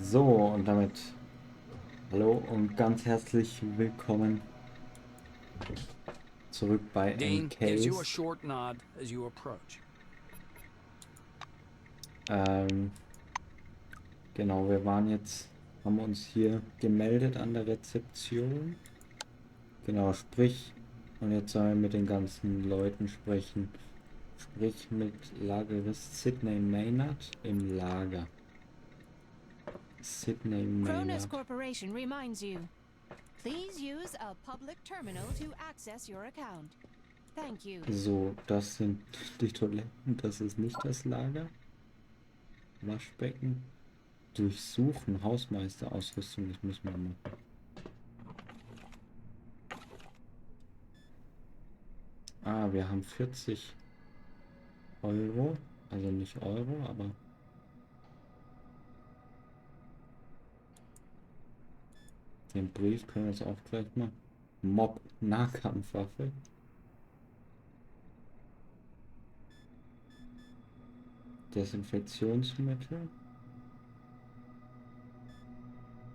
So, und damit hallo und ganz herzlich willkommen zurück bei Dean gives you a Encased. short nod as you approach. Genau, haben uns hier gemeldet an der Rezeption. Genau, sprich, und jetzt sollen wir mit den ganzen Leuten sprechen. Sprich mit Lagerist Sydney Maynard im Lager. Sydney Cronus Maynard. Corporation reminds you. Please use a public terminal to access your account. Thank you. So, das sind die Toiletten, das ist nicht das Lager. Waschbecken. Durchsuchen, Hausmeisterausrüstung, das müssen wir machen. Ah, wir haben 40 Euro, also nicht Euro, aber den Brief können wir jetzt auch gleich mal. Mob, Nahkampfwaffe. Desinfektionsmittel.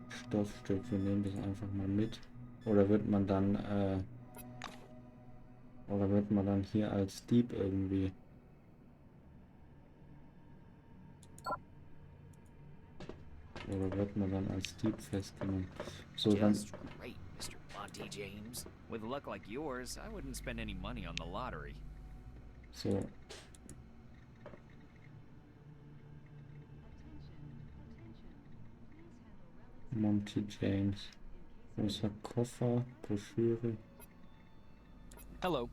Stoffstück, wir nehmen das einfach mal mit. Oder wird man dann hier als Dieb irgendwie? Oder wird man dann als Dieb festgenommen? So, dann. Just great, Mr. Monty James. With luck like yours, I wouldn't spend any money on the lottery. So. Monty James. Großer Koffer, Broschüre. Hello.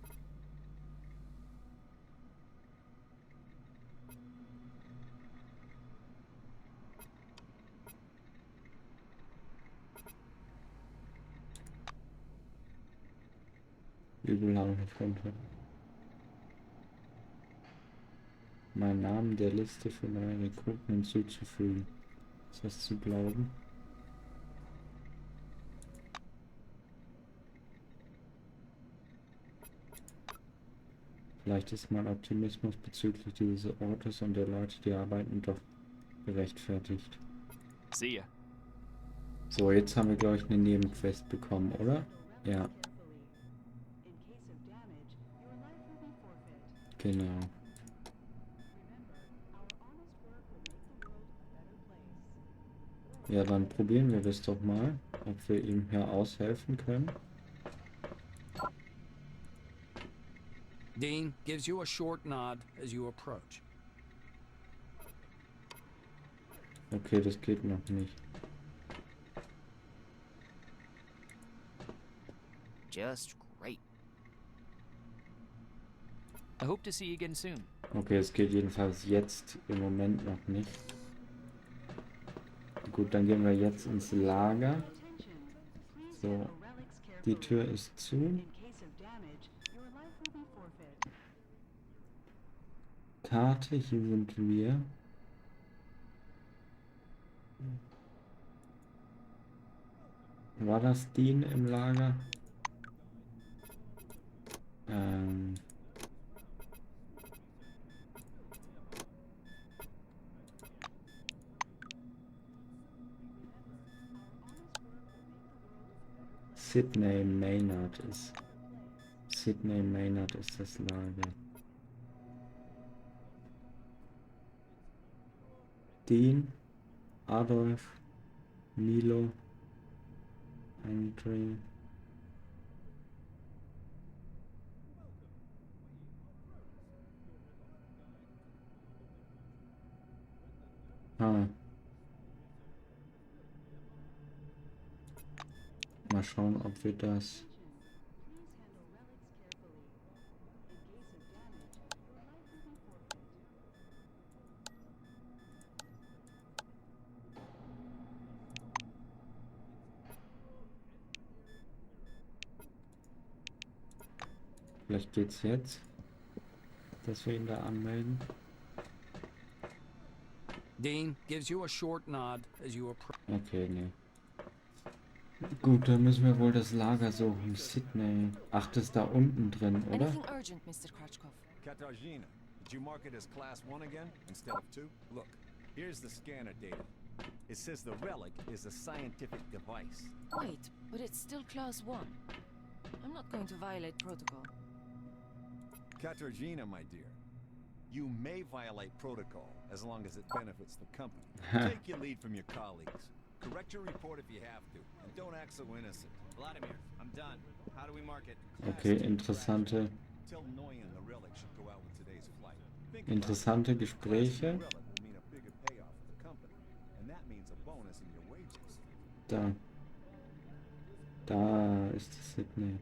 Übel habe ich nicht runter. Meinen Namen der Liste für neue Rekruten hinzuzufügen. Ist das zu glauben? Vielleicht ist mein Optimismus bezüglich dieses Ortes und der Leute, die arbeiten, doch gerechtfertigt. See ya. So, jetzt haben wir, glaube ich, eine Nebenquest bekommen, oder? Ja. Genau. Ja, dann probieren wir das doch mal, ob wir ihm hier aushelfen können. Dean gives you a short nod as you approach. Okay, das geht noch nicht. Just great. I hope to see you again soon. Okay, es geht jedenfalls jetzt im Moment noch nicht. Gut, dann gehen wir jetzt ins Lager. So, die Tür ist zu. Karte, hier sind wir. War das Dean im Lager? Sydney Maynard ist das Lager. Dean, Adolf, Milo, Andre. Mal schauen, ob wir das. Vielleicht geht's jetzt, dass wir ihn da anmelden. Dean gives you a short nod as you approach. Okay, nee. Gut, dann müssen wir wohl das Lager suchen. Sydney. Ach, das ist da unten drin, oder? Anything urgent, Mr. Kratchkov? Katarzyna, did you mark it as class 1 again instead of 2? Look, here's the scanner data. It says the relic is a scientific device. Wait, but it's still Class 1. I'm not going to violate protocol. Katarzyna, my dear, you may violate protocol as long as it benefits the company. Take your lead from your colleagues. Correct your report if you have to, and don't act so innocent. Vladimir, I'm done. How do we mark it? Okay, interessante Tell Noyan the relic should go out with today's flight. Interessante Gespräche. Da. Da ist es Sydney.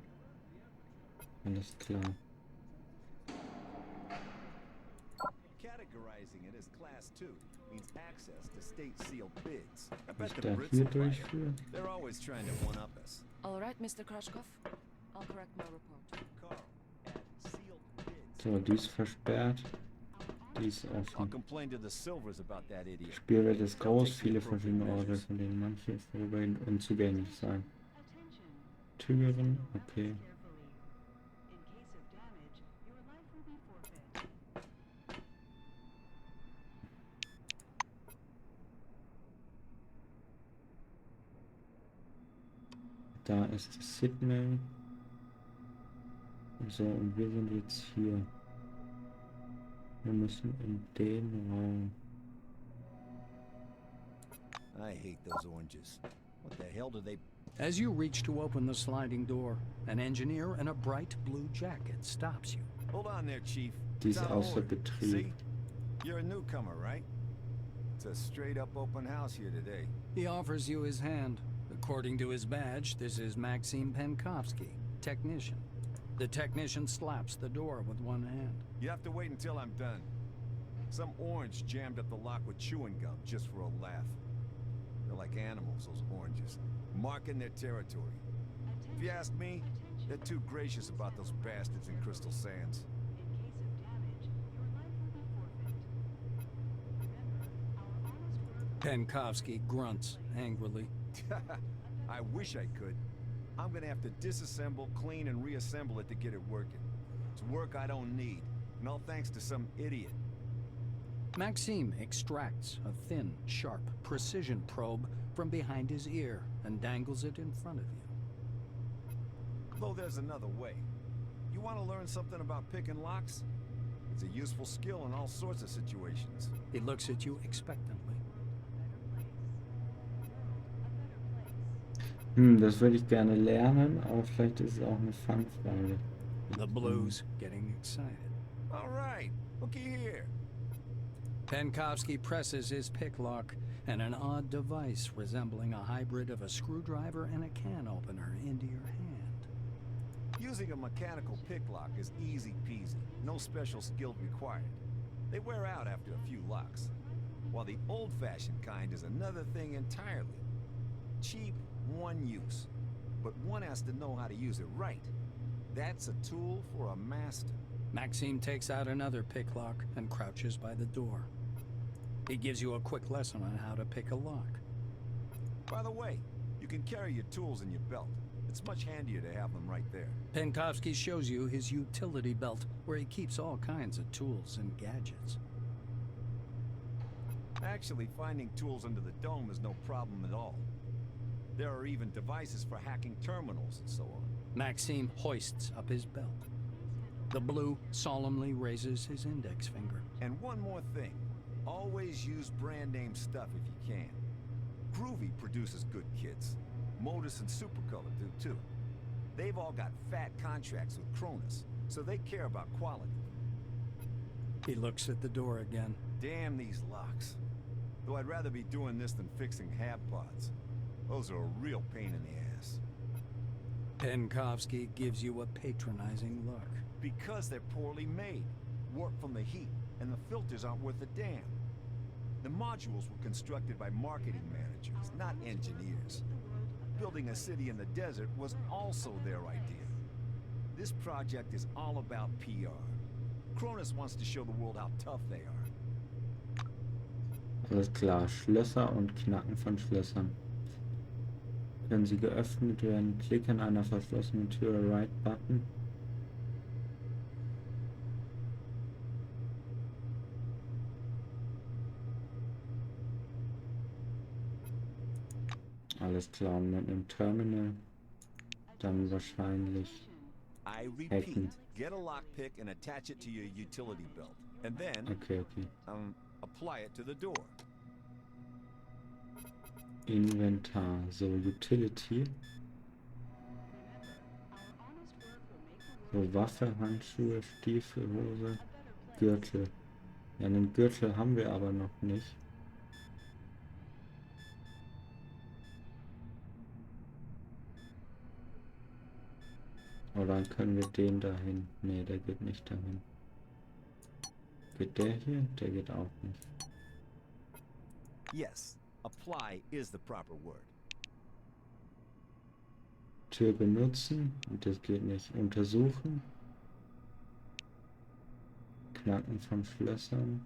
Alles klar. Categorizing it as class 2 means access to state sealed bids. I Was bet da the Brits hier will buy it. durchführen? They're always trying to one up us. All right, Mr. Krashkov. I'll correct my report. Carl, add sealed bids. So, die ist versperrt. Die ist I'll offen. complain to the Silvers about that idiot. Spielwelt ist groß, viele verschiedene Orte, von denen manche vorübergehend unzugänglich sein. Türen, okay. Da ist Sydney. So, und wir sind jetzt hier. Wir müssen in den Raum. I hate those oranges. What the hell do they... As you reach to open the sliding door, an engineer in a bright blue jacket stops you. Hold on there, Chief. Die It's ist out of außer order. Betrieb. See? You're a newcomer, right? It's a straight-up open house here today. He offers you his hand. According to his badge, this is Maxim Penkovsky, technician. The technician slaps the door with one hand. You have to wait until I'm done. Some orange jammed up the lock with chewing gum just for a laugh. They're like animals, those oranges, marking their territory. If you ask me, they're too gracious about those bastards in Crystal Sands. Penkovsky grunts angrily. I wish I could. I'm gonna have to disassemble, clean, and reassemble it to get it working. It's work I don't need, and all thanks to some idiot. Maxime extracts a thin, sharp, precision probe from behind his ear and dangles it in front of you. Though there's another way. You want to learn something about picking locks? It's a useful skill in all sorts of situations. He looks at you expectantly. Das würde ich gerne lernen, aber vielleicht ist es auch eine Fangfrage. The Blues getting excited. All right, looky here. Penkovsky presses his pick lock, and an odd device resembling a hybrid of a screwdriver and a can opener into your hand. Using a mechanical pick lock is easy peasy, no special skill required. They wear out after a few locks, while the old-fashioned kind is another thing entirely. Cheap, one use, but one has to know how to use it right. That's a tool for a master. Maxime takes out another pick lock and crouches by the door. He gives you a quick lesson on how to pick a lock. By the way, you can carry your tools in your belt. It's much handier to have them right there. Penkovsky shows you his utility belt, where he keeps all kinds of tools and gadgets. Actually, finding tools under the dome is no problem at all. There are even devices for hacking terminals and so on. Maxime hoists up his belt. The Blue solemnly raises his index finger. And one more thing. Always use brand name stuff if you can. Groovy produces good kits. Modus and Supercolor do too. They've all got fat contracts with Cronus, so they care about quality. He looks at the door again. Damn these locks. Though I'd rather be doing this than fixing hab pods. Those are a real pain in the ass. Penkovsky gives you a patronizing look. Because they're poorly made. Warped from the heat, and the filters aren't worth a damn. The modules were constructed by marketing managers, not engineers. Building a city in the desert was also their idea. This project is all about PR. Cronus wants to show the world how tough they are. Alles klar, Schlösser und Knacken von Schlössern. Können sie geöffnet werden? Klick an einer verschlossenen Tür, Right Button. Alles klar, und mit einem Terminal dann wahrscheinlich I repeat, hacken. get a lockpick and attach it to your utility belt. And then, Okay. apply it to the door. Inventar, so Utility. So Waffe, Handschuhe, Stiefel, Hose, Gürtel. Ja, einen Gürtel haben wir aber noch nicht. Oder dann können wir den dahin. Ne, der geht nicht dahin. Geht der hier? Der geht auch nicht. Yes, apply is the proper word. Tür benutzen. Und das geht nicht. Untersuchen. Knacken von Schlössern.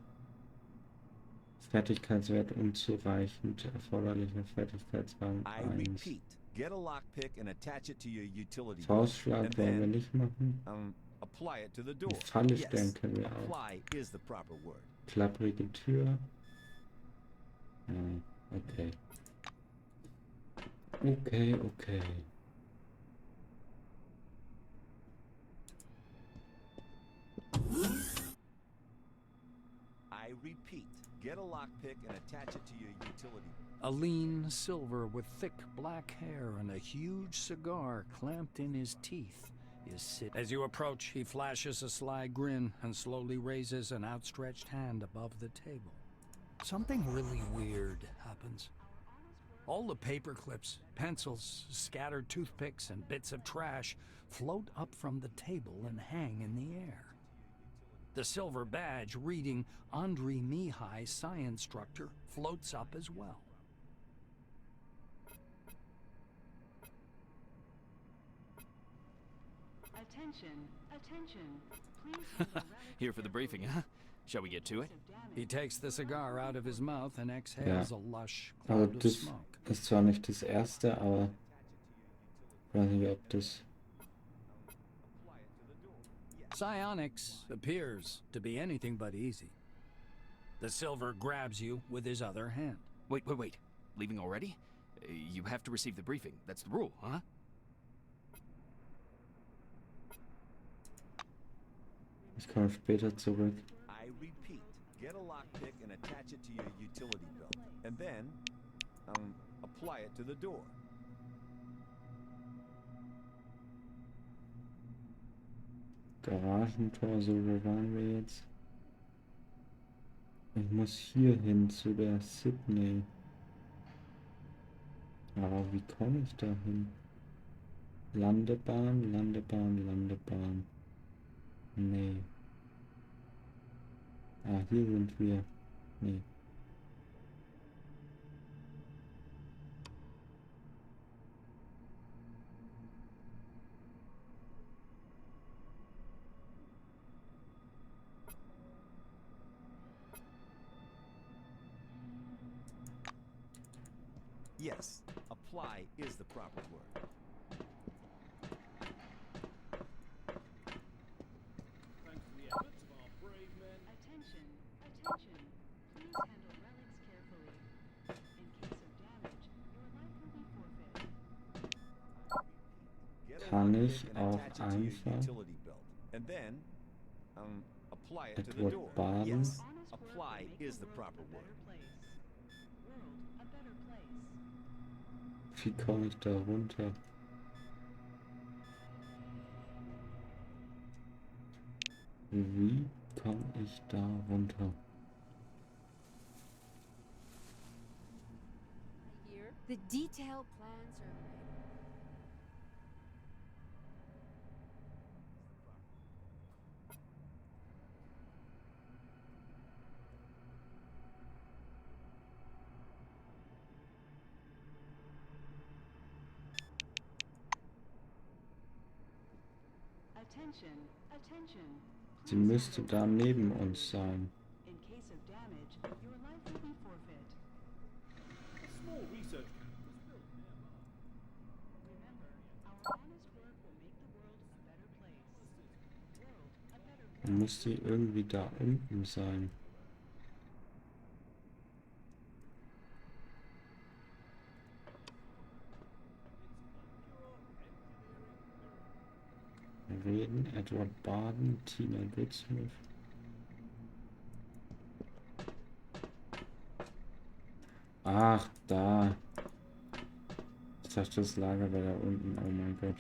Fertigkeitswert unzureichend. Erforderlicher Fertigkeitsrang I 1. repeat, get a lockpick and attach it to your utility belt. Faustschlag And wollen wir then, nicht machen. apply it to the door. Die Falle Yes, stellen können wir auch. apply is the proper word. Klapprige Tür. Okay. Okay. I repeat, get a lockpick and attach it to your utility belt. A lean silver with thick black hair and a huge cigar clamped in his teeth is sitting. As you approach, he flashes a sly grin and slowly raises an outstretched hand above the table. Something really weird happens. All the paper clips, pencils, scattered toothpicks, and bits of trash float up from the table and hang in the air. The silver badge reading Andrei Mihai, science instructor, floats up as well. Attention, please. Here for the briefing, huh? Shall we get to it? He takes the cigar out of his mouth and exhales a lush Also cloud of das smoke. ist zwar nicht das erste, aber ich weiß nicht, ob das... Psionics appears to be anything but easy. The silver grabs you with his other hand. Wait. Leaving already? You have to receive the briefing. That's the rule, huh? Ich komme später zurück. I repeat, get a lockpick and attach it to your utility belt. And then, apply it to the door. Garagentor, so wo waren wir jetzt? Ich muss hier hin zu der Sydney. Aber wie komme ich da hin? Landebahn. Nee. Ah, hier sind wir. Nee. Yes, apply is the proper word. Attention. Please handle relics carefully. In case of damage, your life will be forfeit. Get a Kann lockpick ich and auch attach it to your einfach utility belt. And then, apply it to the Edward door. Baden? Yes, Honest work will apply make is the the world proper a word. better place. World a better place. Wie komme ich da runter? Wie komme ich da runter? Here, the detailed plans are ready. Attention. Sie müsste da neben uns sein. In case of damage, your life will be forfeit. Small research camp was built Remember, our honest work will make the world a better place. World a better place. Dann muss sie irgendwie da unten sein. Reden, Edward Baden, Tina Goodsmith. Ach, da. Ich dachte, das Lager wäre da unten. Oh mein Gott.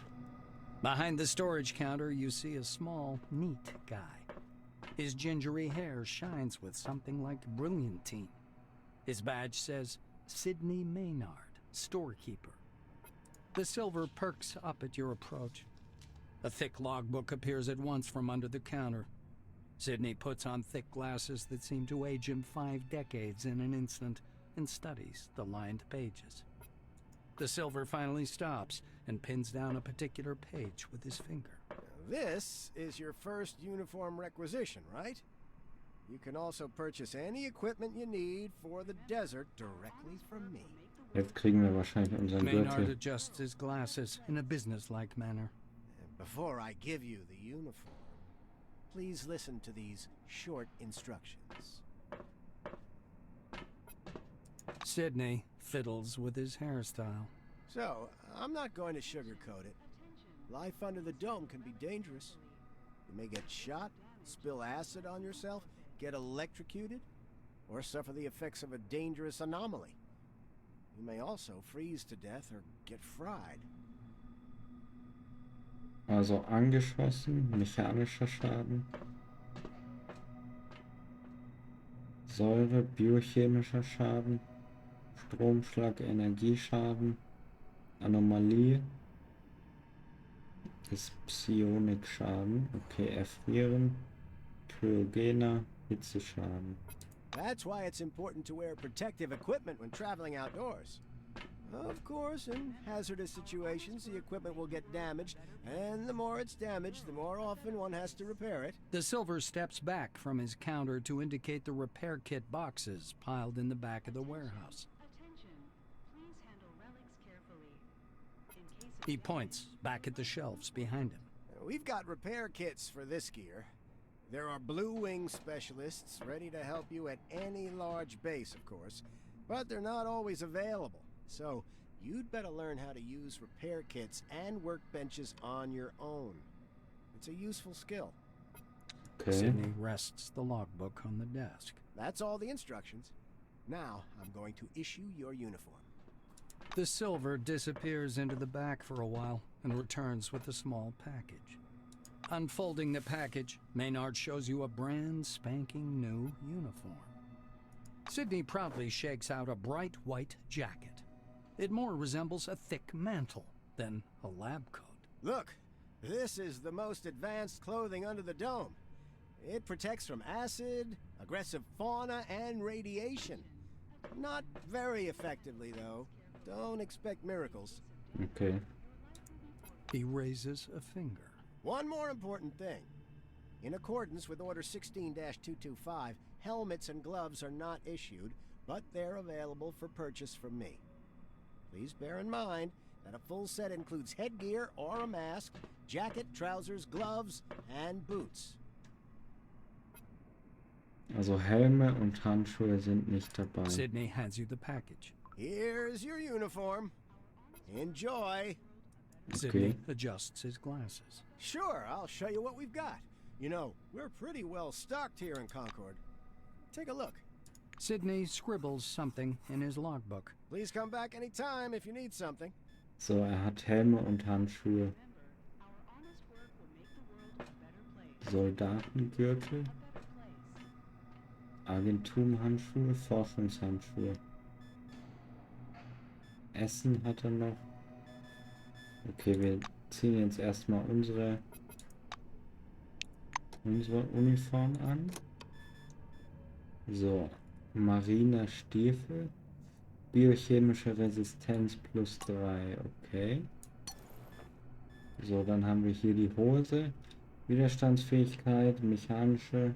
Behind the storage counter, you see a small, neat guy. His gingery hair shines with something like brilliantine. His badge says, Sidney Maynard, storekeeper. The silver perks up at your approach. A thick logbook appears at once from under the counter. Sidney puts on thick glasses that seem to age him 5 decades in an instant and studies the lined pages. The silver finally stops and pins down a particular page with his finger. This is your first uniform requisition, right? You can also purchase any equipment you need for the desert directly from me. Jetzt kriegen wir wahrscheinlich unseren Maynard Gürtel. adjusts his glasses in a businesslike manner. And before I give you the uniform, please listen to these short instructions. Sidney fiddles with his hairstyle. So, I'm not going to sugarcoat it. Life under the dome can be dangerous. You may get shot, spill acid on yourself, get electrocuted, or suffer the effects of a dangerous anomaly. You may also freeze to death or get fried. Also angeschossen, mechanischer Schaden. Säure, biochemischer Schaden. Stromschlag, Energieschaden. Anomalie. Ist Psionik-Schaden. Okay, erfrieren. Kryogener, Hitzeschaden. That's why it's important to wear protective equipment when traveling outdoors. Of course, in hazardous situations, the equipment will get damaged, and the more it's damaged, the more often one has to repair it. The silver steps back from his counter to indicate the repair kit boxes piled in the back of the warehouse. Attention. Please handle relics carefully. In case of He points back at the shelves behind him. We've got repair kits for this gear. There are Blue Wing specialists ready to help you at any large base, of course, but they're not always available. So, you'd better learn how to use repair kits and workbenches on your own. It's a useful skill. Okay. Sidney rests the logbook on the desk. That's all the instructions. Now, I'm going to issue your uniform. The silver disappears into the back for a while and returns with a small package. Unfolding the package, Maynard shows you a brand spanking new uniform. Sidney proudly shakes out a bright white jacket. It more resembles a thick mantle than a lab coat. Look, this is the most advanced clothing under the dome. It protects from acid, aggressive fauna, and radiation. Not very effectively, though. Don't expect miracles. Okay. He raises a finger. One more important thing. In accordance with Order 16-225, helmets and gloves are not issued, but they're available for purchase from me. Please bear in mind that a full set includes headgear or a mask, jacket, trousers, gloves, and boots. Also Helme und Handschuhe sind nicht dabei. Sidney hands you the package. Here's your uniform. Enjoy. Sidney adjusts his glasses. Sure, I'll show you what we've got. You know, we're pretty well stocked here in Concord. Take a look. Sidney scribbles something in his logbook. Please come back anytime if you need something. So, hat Helme und Handschuhe. our honest work will make the world a better place. Soldatengürtel. Agenturhandschuhe, Forschungshandschuhe. Essen hat er noch. Okay, wir ziehen jetzt erstmal unsere Uniform an. So, Marinerstiefel. Biochemische Resistenz +3, okay. So, dann haben wir hier die Hose. Widerstandsfähigkeit, mechanische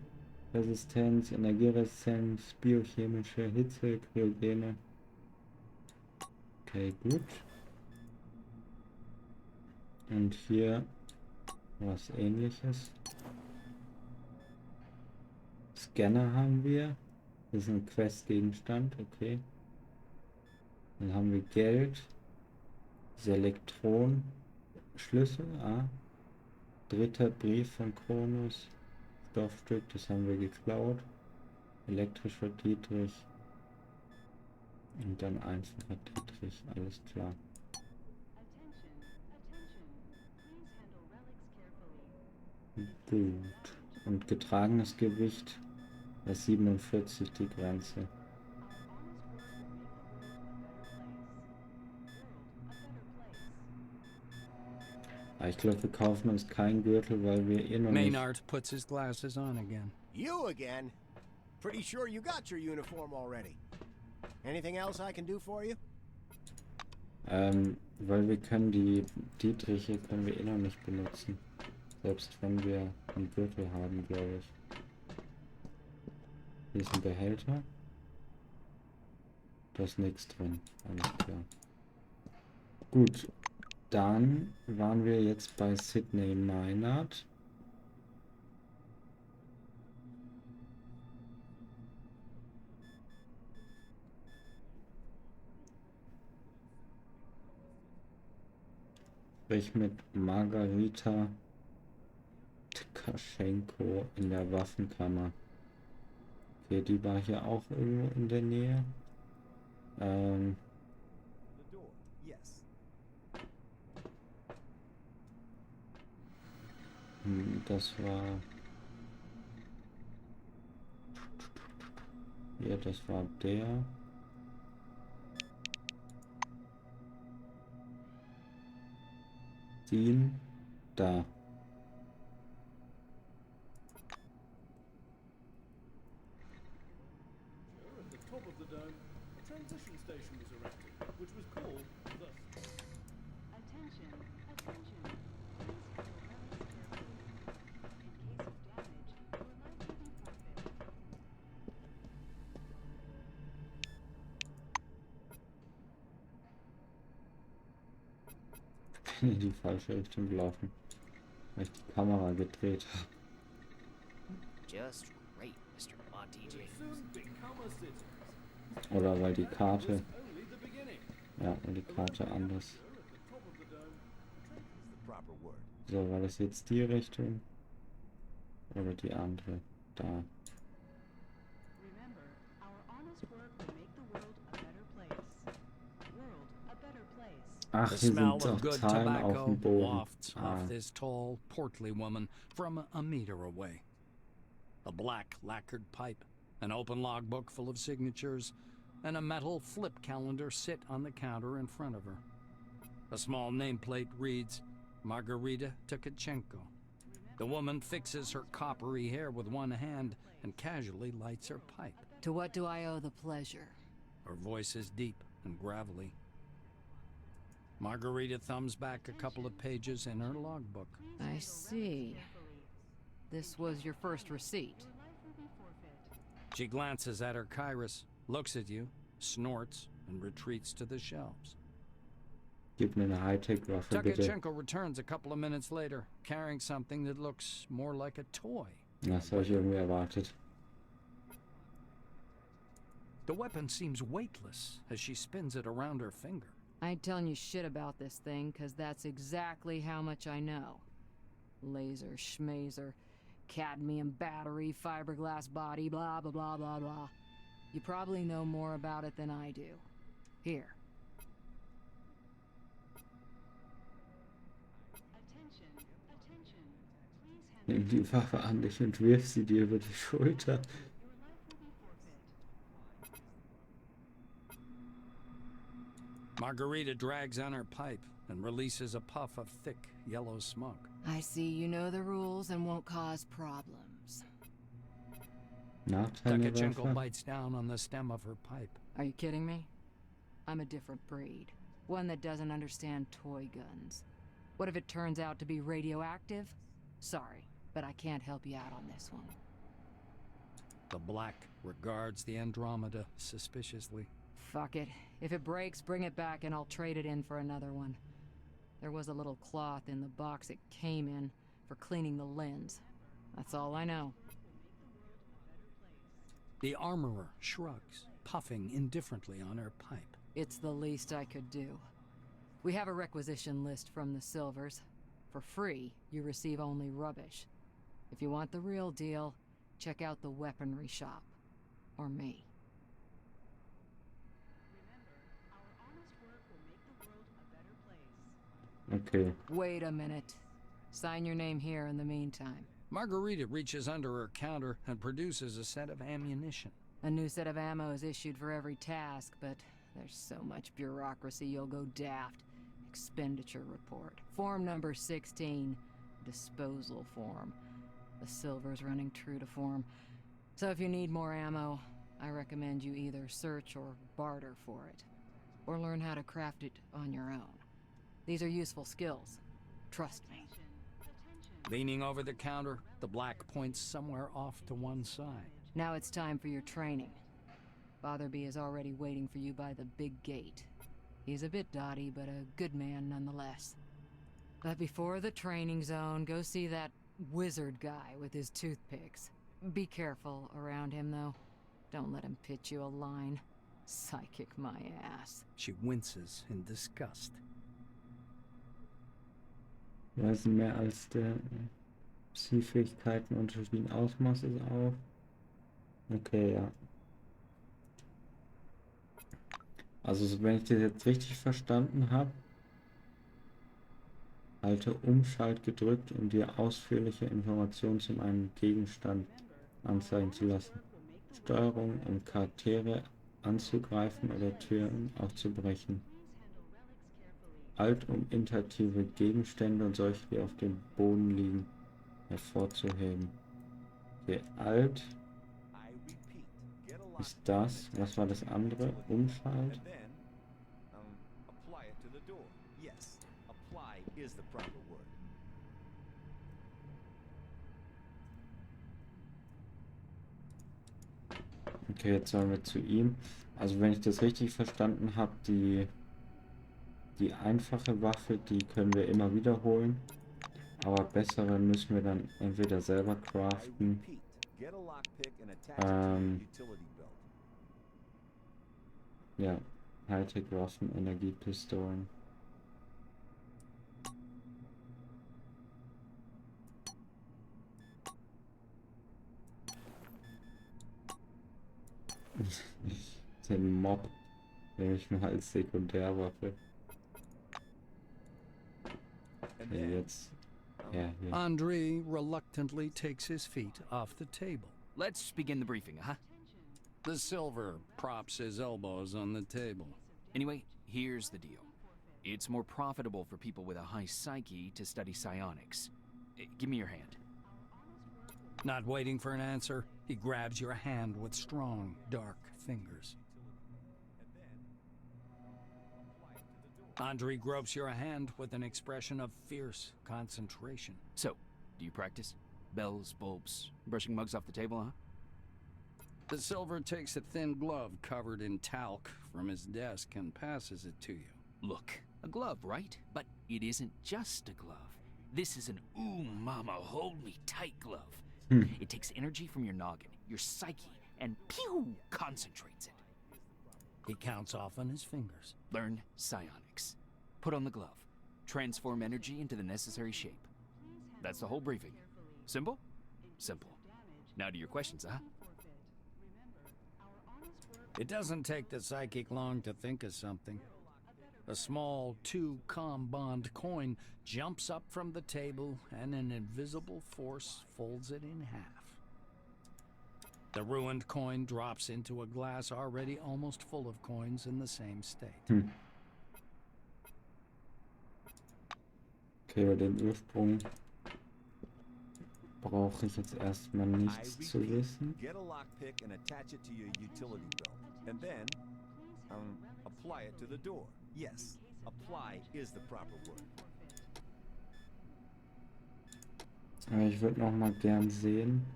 Resistenz, Energieresistenz, biochemische Hitze, Kryogene. Okay, gut. Und hier was Ähnliches. Scanner haben wir. Das ist ein Questgegenstand, okay. Dann haben wir Geld. Selektron. Schlüssel, Dritter Brief von Kronos. Stoffstück, das haben wir geklaut. Elektrischer Dietrich. Und dann einfacher Dietrich, alles klar. Gut. Und getragenes Gewicht ist 47 die Grenze. Aber ich glaube, wir kaufen uns keinen Gürtel, weil wir eh noch nicht... Maynard puts his glasses on again. You again? Pretty sure you got your uniform already. Anything else I can do for you? Weil wir können die Dietriche können wir eh noch nicht benutzen. Selbst wenn wir einen Gürtel haben, glaube ich. Hier ist ein Behälter. Da ist nichts drin. Alles klar. Gut. Dann waren wir jetzt bei Sydney Maynard. Sprich mit Margarita Tkaschenko in der Waffenkammer. Okay, die war hier auch irgendwo in der Nähe. Das war... Ja, das war der. Den da. At the top of the dome, a transition station was erected, which was called the... Attention, attention. Please do not In die damage. Your life will be forfeit. falsche Richtung gelaufen, weil ich die Kamera gedreht habe. Just great, Mr. Monty Will James. soon become a city. Oder weil die Karte, Only the beginning. ja, weil die Karte anders. At the top of the dome, Is the proper word. So, war das jetzt die Richtung? Oder die andere? Da. Remember, our honest work will make the world a better place. World a better place. Ach, The hier smell sind of auch good Zahlen auf tobacco dem Boden. wafts Ah, off this tall, portly woman from a meter away. A black lacquered pipe, an open logbook full of signatures, and a metal flip calendar sit on the counter in front of her. A small nameplate reads, Margarita Tkachenko. The woman fixes her coppery hair with one hand and casually lights her pipe. To what do I owe the pleasure? Her voice is deep and gravelly. Margarita thumbs back a couple of pages in her logbook. I see. This was your first receipt. Your life will be forfeit. She glances at her Kairos, looks at you, snorts, and retreats to the shelves. gib mir eine Hightech-Waffe, bitte. Tkachenko returns a couple of minutes later, carrying something that looks more like a toy. Das habe ich irgendwie erwartet. The weapon seems weightless as she spins it around her finger. I ain't telling you shit about this thing, 'cause that's exactly how much I know. Laser, schmazer, cadmium battery, fiberglass body, blah, blah, blah, blah, blah. You probably know more about it than I do. Here. Attention, attention. Please hand Nimm die Waffe an dich und wirf sie dir über die Schulter. Your life will be forfeit. Margarita drags on her pipe and releases a puff of thick, yellow smoke. I see you know the rules and won't cause problems. Nachteile Tkachenko Waffe? bites down on the stem of her pipe. Are you kidding me? I'm a different breed. One that doesn't understand toy guns. What if it turns out to be radioactive? Sorry, but I can't help you out on this one. The black regards the Andromeda suspiciously. Fuck it. If it breaks, bring it back and I'll trade it in for another one. There was a little cloth in the box it came in for cleaning the lens. That's all I know. The armorer shrugs, puffing indifferently on her pipe. It's the least I could do. We have a requisition list from the Silvers. For free, you receive only rubbish. If you want the real deal, check out the weaponry shop. Or me. Okay. Wait a minute. Sign your name here in the meantime. Margarita reaches under her counter and produces a set of ammunition. A new set of ammo is issued for every task, but there's so much bureaucracy you'll go daft. Expenditure report. Form number 16. Disposal form. The silver's running true to form. So if you need more ammo, I recommend you either search or barter for it. Or learn how to craft it on your own. These are useful skills. Trust me. Leaning over the counter, the black points somewhere off to one side. Now it's time for your training. Fatherby is already waiting for you by the big gate. He's a bit dotty, but a good man nonetheless. But before the training zone, go see that wizard guy with his toothpicks. Be careful around him, though. Don't let him pitch you a line. Psychic my ass. She winces in disgust. Weisen mehr als der Psi-Fähigkeiten unterschiedlichen Ausmaßes auf. Okay, ja. Also wenn ich das jetzt richtig verstanden habe, halte Umschalt gedrückt, um dir ausführliche Informationen zu einem Gegenstand anzeigen zu lassen. Steuerung, um Charaktere anzugreifen oder Türen aufzubrechen. Alt, um interaktive Gegenstände und solche, die auf dem Boden liegen, hervorzuheben. Okay, Alt ist das. Was war das andere? Umschalt. Okay, jetzt sollen wir zu ihm. Also wenn ich das richtig verstanden habe, die einfache Waffe, die können wir immer wiederholen. Aber bessere müssen wir dann entweder selber craften. Ja, Hightech-Waffen, Energiepistolen. Den Mob nehme ich mal als Sekundärwaffe. Okay, jetzt. Ja, hier. Andre reluctantly takes his feet off the table. Let's begin the briefing, huh? The silver props his elbows on the table. Anyway, here's the deal. It's more profitable for people with a high psyche to study psionics. Give me your hand. Not waiting for an answer, he grabs your hand with strong, dark fingers. Andre gropes your hand with an expression of fierce concentration. So, do you practice? Bells, bulbs, brushing mugs off the table, huh? The silver takes a thin glove covered in talc from his desk and passes it to you. Look, a glove, right? But it isn't just a glove. This is an ooh mama, hold me tight glove. It takes energy from your noggin, your psyche, and pew, concentrates it. He counts off on his fingers. Learn psionics. Put on the glove. Transform energy into the necessary shape. That's the whole briefing. Simple? Simple. Now to your questions, huh? It doesn't take the psychic long to think of something. A small 2-com bond coin jumps up from the table and an invisible force folds it in half. The ruined coin drops into a glass already almost full of coins in the same state. Okay, über den Ursprung brauche ich jetzt erstmal nichts zu wissen. Get a lockpick and attach it to your utility belt. And then, apply it to the door. Yes, apply is the proper word. Aber ich würde noch mal gern sehen.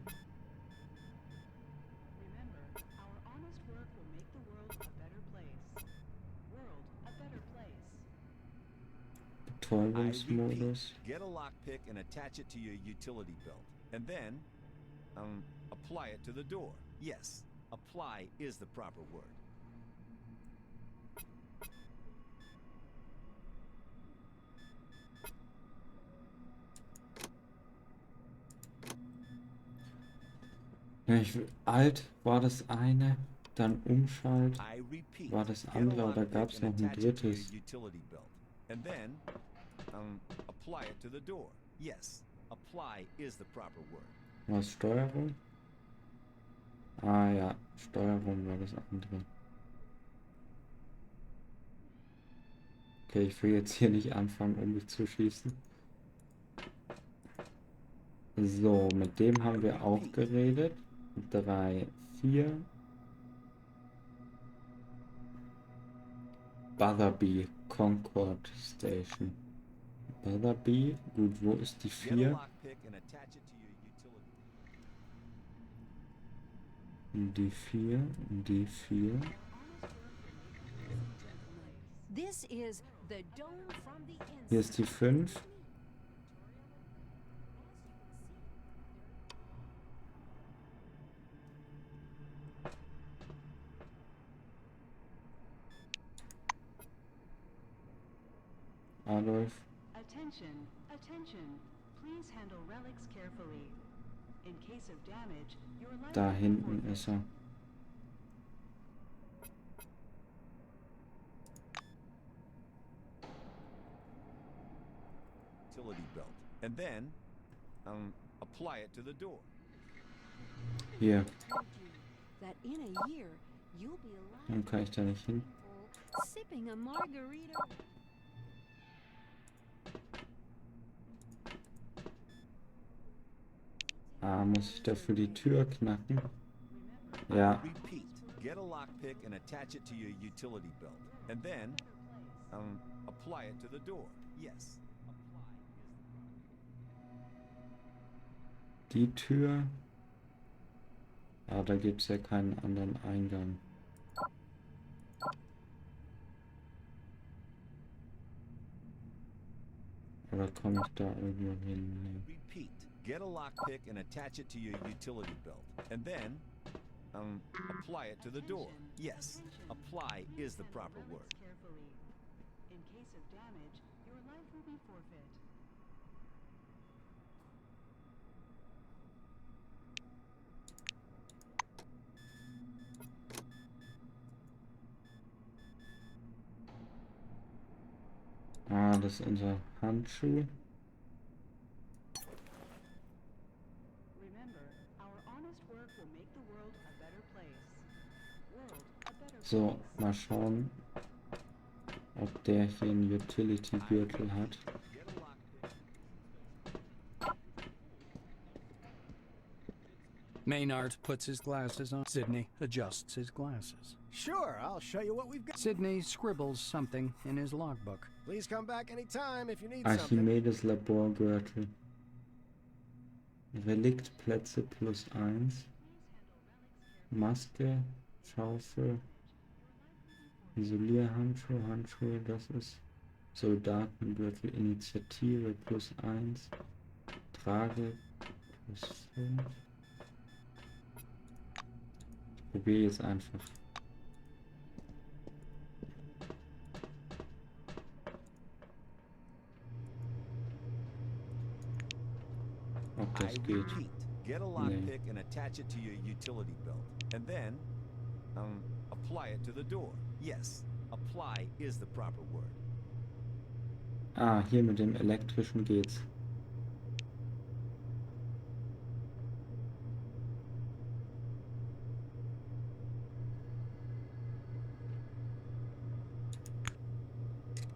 Betäubungsmodus. Get a lockpick and attach it to your utility belt. And then, apply it to the door. Yes, apply is the proper word. Ja, alt war das eine, dann Umschalt I repeat, war das get a andere, oder lockpick gab es and noch ein attach it to your drittes? utility belt. And then, apply it to the door. Yes, apply is the proper word. Was, Steuerung? Ah ja, Steuerung war das andere. Okay, ich will jetzt hier nicht anfangen, um mich zu schießen. So, mit dem haben wir auch geredet. 3, 4. Butterby, Concord Station. Butterby, gut, wo ist die Get a 4? lockpick and attach it to your utility. Die 4, die 4. This is the dome from the inside. Hier ist die 5. Adolf. Attention, attention. Please handle relics carefully. In case of damage, your life Da will be hinten forfeit. ist er. Utility belt. And then, apply it to the door. Hier. Told you that in a year you'll be alive. Dann kann ich da nicht hin. Sipping a margarita. Ah, muss ich dafür die Tür knacken? Ja. Repeat, get a lockpick and attach it to your utility belt. And then, apply it to the door. Yes, apply is Die Tür. Ah, da gibt es ja keinen anderen Eingang. Oder komme ich da irgendwo hin? Nee. Repeat, get a lockpick and attach it to your utility belt. And then, apply it to the door. Yes, apply is the proper word. Carefully. In case of damage, your life will be forfeit. Ah, das ist unser Handschuh. Remember, our honest work will make the world a better place. World a better So, place. mal schauen, ob der hier einen Utility-Gürtel hat. Get a lockpick. Maynard puts his glasses on. Sidney adjusts his glasses. Sure, I'll show you what we've got. Sidney scribbles something in his logbook. Please come back anytime if you need something. Archimedes Laborgürtel. Reliktplätze +1. Maske, Schaufel, Isolierhandschuhe, Handschuhe, das ist Soldatengürtel, Initiative +1. Trage +5. Ich probiere jetzt einfach. Ob I das geht. repeat, get a lockpick and attach it to your utility belt. And then, apply it to the door. Yes, apply is the proper word. Ah, hier mit dem elektrischen geht's.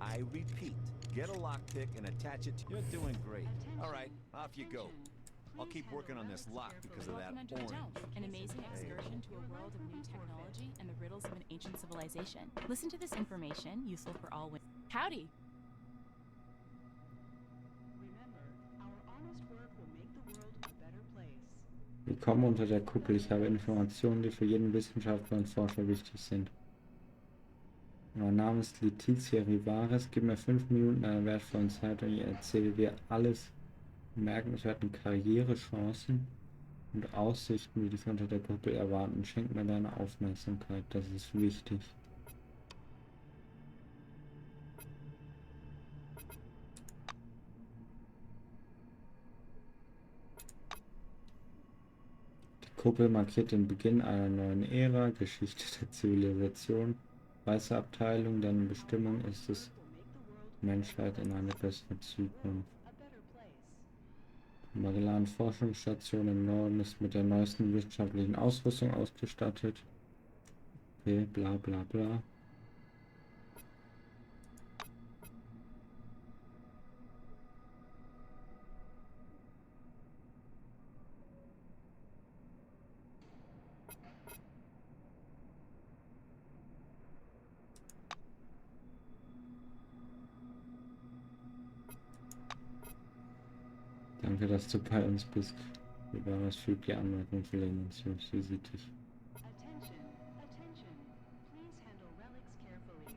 I repeat, get a lockpick and attach it to... You're doing great. All right, off you go. I'll keep working on this lock because of that Welcome under the orange. dome, an amazing excursion to a world of new technology and the riddles of an ancient civilization. Listen to this information, useful for all. Howdy! Remember, our honest work will make the world a better place. Willkommen unter der Kuppel. Ich habe Informationen, die für jeden Wissenschaftler und Forscher wichtig sind. Mein Name ist Letizia Rivares. Gib mir 5 Minuten einer wertvollen Zeit und ich erzähle dir alles bemerkenswerten Karrierechancen und Aussichten, wie dich unter der Kuppel erwarten. Schenk mir deine Aufmerksamkeit, das ist wichtig. Die Kuppel markiert den Beginn einer neuen Ära, Geschichte der Zivilisation. Weiße Abteilung, deren Bestimmung ist es, Menschheit in eine bessere Zukunft. Magellan Forschungsstation im Norden ist mit der neuesten wissenschaftlichen Ausrüstung ausgestattet. Okay, bla bla bla. Danke, dass du bei uns bist. Was fügt die Anmerkung für Lendensius? Wie sieht dich? Attention, attention. Please handle relics carefully.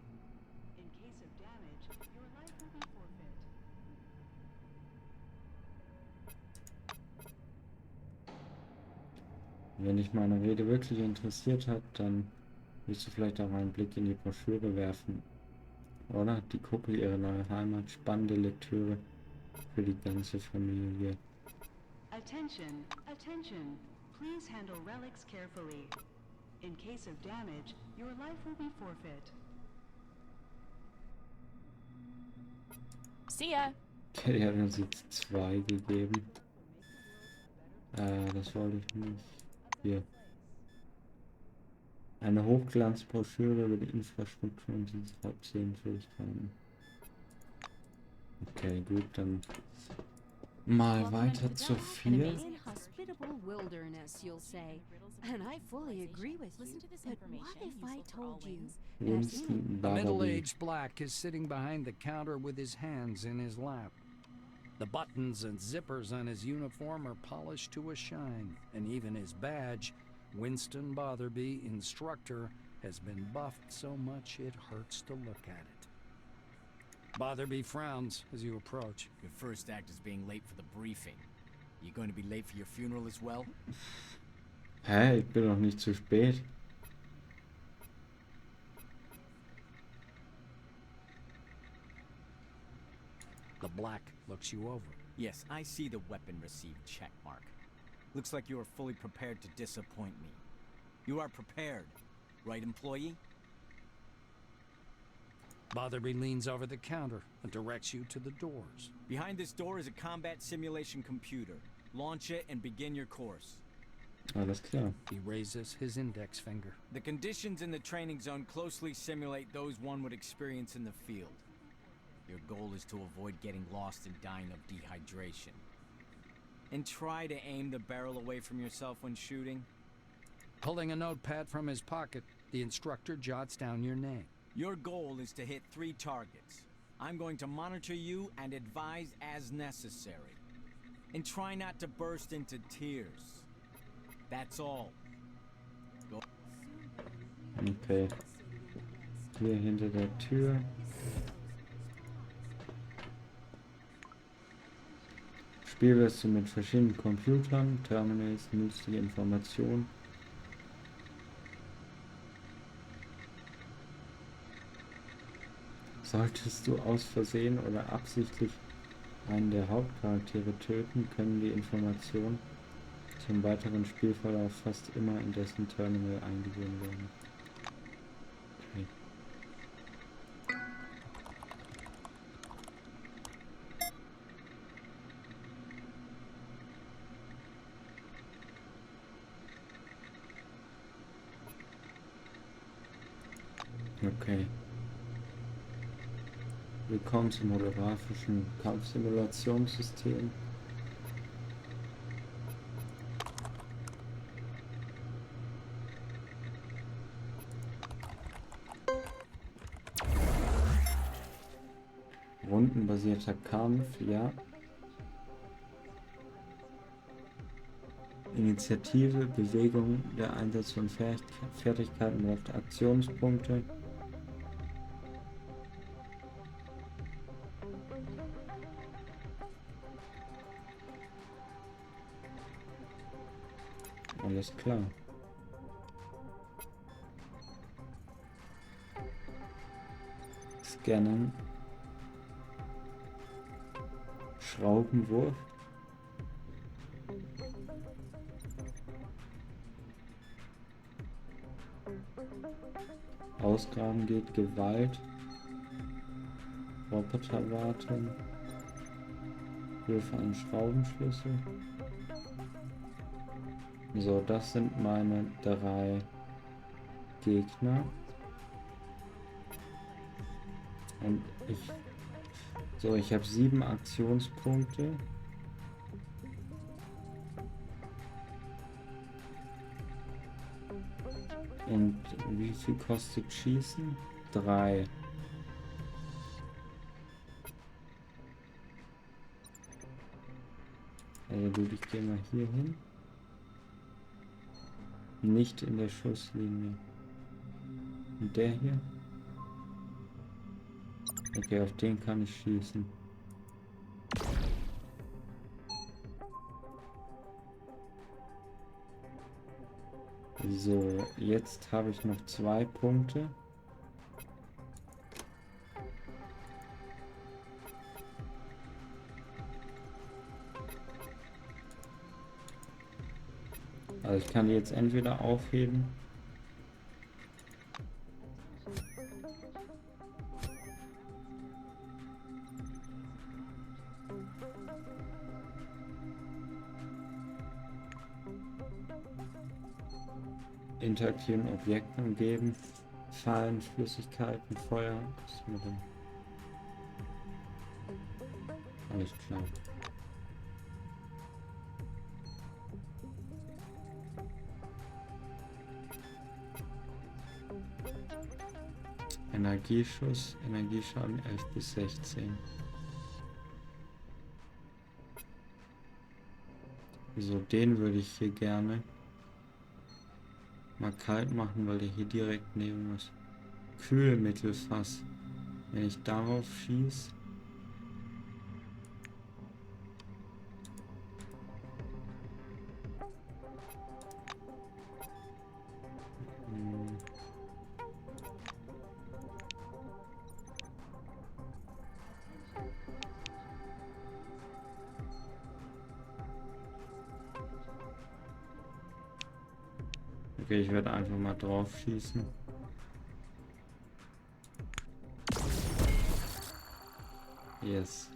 In case of damage, your life will be forfeit. Wenn dich meine Rede wirklich interessiert hat, dann willst du vielleicht auch einen Blick in die Broschüre werfen. Oder? Die Kuppel, ihre neue Heimat, spannende Lektüre für die ganze Familie. Attention, attention. Please handle relics carefully. In case of damage, your life will be forfeit. See ya. Okay, die hat uns jetzt 2 gegeben. Das wollte ich nicht. Hier. Eine Hochglanzbroschüre über die Infrastruktur und die Hauptsehensfähigkeiten. Okay, gut, dann mal weiter zu 4. Inhospitable wilderness, you'll say. And I fully agree with you. Listen to this But information, what if I useful for all told you wings. Winston A Barnaby. middle-aged black is sitting behind the counter with his hands in his lap. The buttons and zippers on his uniform are polished to a shine, and even his badge, Winston Botherby, instructor, has been buffed so much it hurts to look at it. Botherby frowns as you approach. Your first act is being late for the briefing. You going to be late for your funeral as well? Hä, ich bin noch nicht zu spät. The black looks you over. Yes, I see the weapon received check mark. Looks like you are fully prepared to disappoint me. You are prepared, right, employee? Botherby leans over the counter and directs you to the doors. Behind this door is a combat simulation computer. Launch it and begin your course. Alles klar. He raises his index finger. The conditions in the training zone closely simulate those one would experience in the field. Your goal is to avoid getting lost and dying of dehydration. And try to aim the barrel away from yourself when shooting. Pulling a notepad from his pocket, the instructor jots down your name. Your goal is to hit 3 targets. I'm going to monitor you and advise as necessary. And try not to burst into tears. That's all. Go. Okay. Hier hinter der Tür. Spiel wirst du mit verschiedenen Computern, Terminals, nützliche Informationen. Solltest du aus Versehen oder absichtlich einen der Hauptcharaktere töten, können die Informationen zum weiteren Spielverlauf fast immer in dessen Terminal eingegeben werden. Okay. Okay. Willkommen zum holographischen Kampfsimulationssystem. Rundenbasierter Kampf, ja. Initiative, Bewegung, der Einsatz von Fertigkeiten braucht Aktionspunkte. Alles klar. Scannen. Schraubenwurf. Ausgraben geht, Gewalt, Roboterwartung, Würfe an Schraubenschlüssel. So, das sind meine 3 Gegner. Und ich habe 7 Aktionspunkte. Und wie viel kostet Schießen? 3. Also gut, ich gehe mal hier hin. Nicht in der Schusslinie. Und der hier? Okay, auf den kann ich schießen. So, jetzt habe ich noch 2 Punkte. Also ich kann die jetzt entweder aufheben. Interaktiven Objekten geben. Fallen, Flüssigkeiten, Feuer. Was ist mit dem? Alles klar. Energieschuss, Energieschaden 11 bis 16. So, den würde ich hier gerne mal kalt machen, weil der hier direkt neben ist. Kühlmittelfass. Wenn ich darauf schieße. Okay, ich werde einfach mal drauf schießen. Yes.